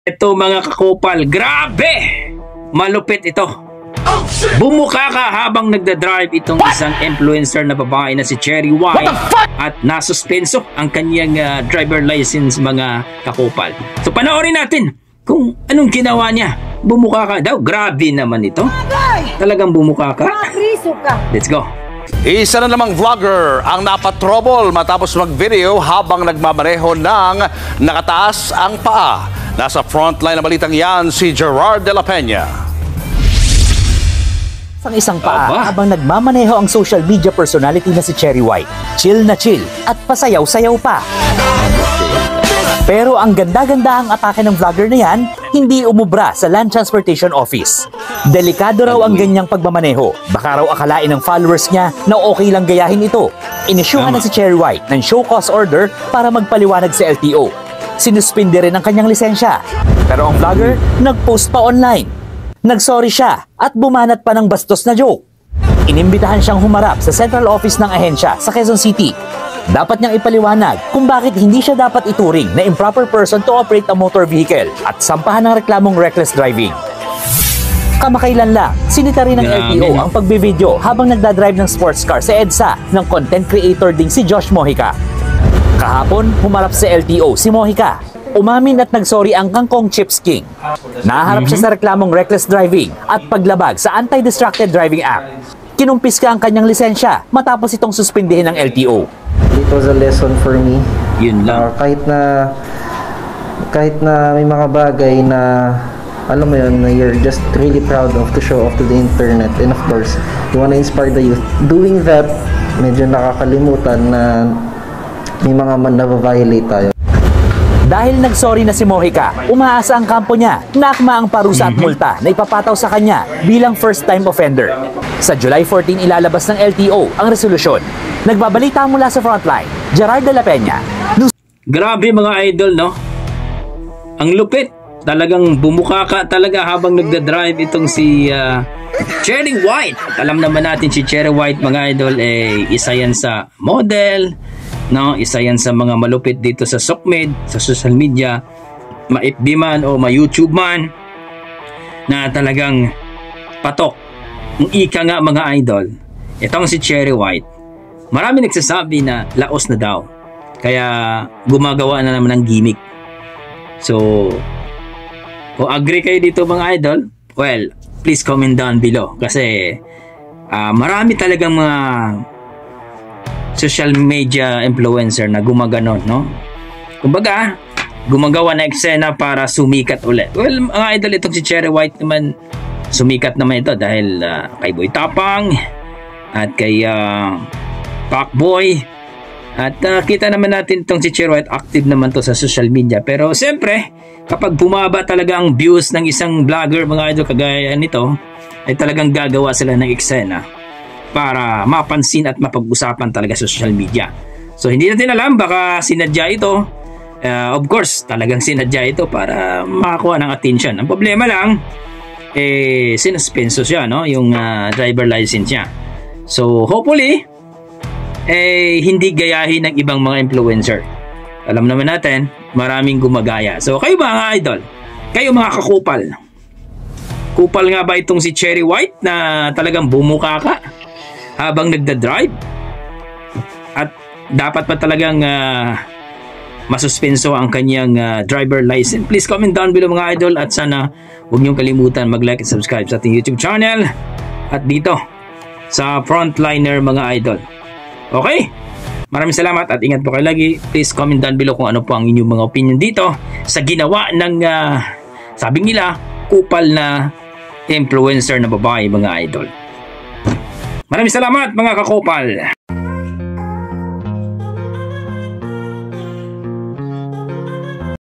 Ito mga kakopal, grabe! Malupit ito. Bumuka ka habang nagdadrive itong isang influencer na babae na si Cherry White at nasuspenso ang kanyang driver license mga kakopal. So panoorin natin kung anong ginawa niya. Bumuka ka daw. Grabe naman ito. Talagang bumuka ka. Let's go. Isa na namang vlogger ang napatrobol matapos mag-video habang nagmamaneho ng nakataas ang paa. Nasa frontline na balitang yan si Gerard de la Peña. Ang isang paa habang nagmamaneho ang social media personality na si Cherry White. Chill na chill at pasayaw-sayaw pa. Pero ang ganda-ganda ang atake ng vlogger na yan, hindi umubra sa Land Transportation Office. Delikado raw ang ganyang pagmamaneho. Baka raw akalain ng followers niya na okay lang gayahin ito. Inisyuhan na si Cherry White ng show cause order para magpaliwanag sa LTO. Sinuspinde rin ang kanyang lisensya. Pero ang vlogger, nag-post pa online. Nagsorry siya at bumanat pa ng bastos na joke. Inimbitahan siyang humarap sa central office ng ahensya sa Quezon City. Dapat niyang ipaliwanag kung bakit hindi siya dapat ituring na improper person to operate a motor vehicle at sampahan ng reklamong reckless driving. Kamakailan lang, sinita rin ng LTO ang pagbivideo habang nagdadrive ng sports car sa EDSA ng content creator ding si Josh Mojica. Kahapon, humarap sa LTO si Mojica. Umamin at nagsorry ang Kangkong Chips King. Naharap siya sa reklamong reckless driving at paglabag sa Anti-Distracted Driving Act. Kinumpiska ang kanyang lisensya matapos itong suspindihin ng LTO. It was a lesson for me. Yun lang. Kahit na may mga bagay na alam mo yun, you're just really proud of to show off to the internet, and of course you wanna inspire the youth. Doing that, medyo nakakalimutan na may mga na-violate tayo. Dahil nagsorry na si Mojica, umaasa ang kampo niya na akma ang parusa at multa na ipapataw sa kanya bilang first-time offender. Sa July 14 ilalabas ng LTO ang resolusyon. Nagbabalita mula sa frontline, Gerard de la Peña. Grabe mga idol, no? Ang lupit. Talagang bumuka ka talaga habang nagdadrive itong si Cherry White. Alam naman natin si Cherry White mga idol, isa yan sa model, no? Isa yan sa mga malupit dito sa SOCMED, sa social media, ma-FB man o ma-YouTube man, na talagang patok. Ang ika nga mga idol, itong si Cherry White, marami nagsasabi na laos na daw. Kaya gumagawa na naman ng gimmick. So, kung agree kayo dito mga idol, well, please comment down below. Kasi marami talagang mga social media influencer na gumaganon, no? Kumbaga, gumagawa na eksena para sumikat ulit. Well, mga idol, itong si Cherry White naman, sumikat naman ito dahil kay Boy Tapang at kay Pacboy. At kita naman natin itong si Cherry White, active naman to sa social media. Pero siyempre, kapag bumaba talaga ang views ng isang vlogger, mga idol, kagaya nito, ay talagang gagawa sila ng eksena para mapansin at mapag-usapan talaga sa social media. So hindi natin alam, baka sinadya ito. Of course, talagang sinadya ito para makakuha ng attention. Ang problema lang, sinuspenso siya, no? Yung driver license niya. So hopefully, hindi gayahin ng ibang mga influencer. Alam naman natin, maraming gumagaya. So kayo mga idol, kayo mga kakupal, kupal nga ba itong si Cherry White na talagang bumuka ka habang nagdadrive? At dapat pa talagang masuspenso ang kanyang driver license? Please comment down below mga idol, at sana huwag niyong kalimutan mag-like at subscribe sa ating YouTube channel at dito sa Frontliner mga idol. Okay? Maraming salamat at ingat po kayo lagi. Please comment down below kung ano po ang inyong mga opinion dito sa ginawa ng sabi nila, kupal na influencer na babae mga idol. Maraming salamat mga kakopal.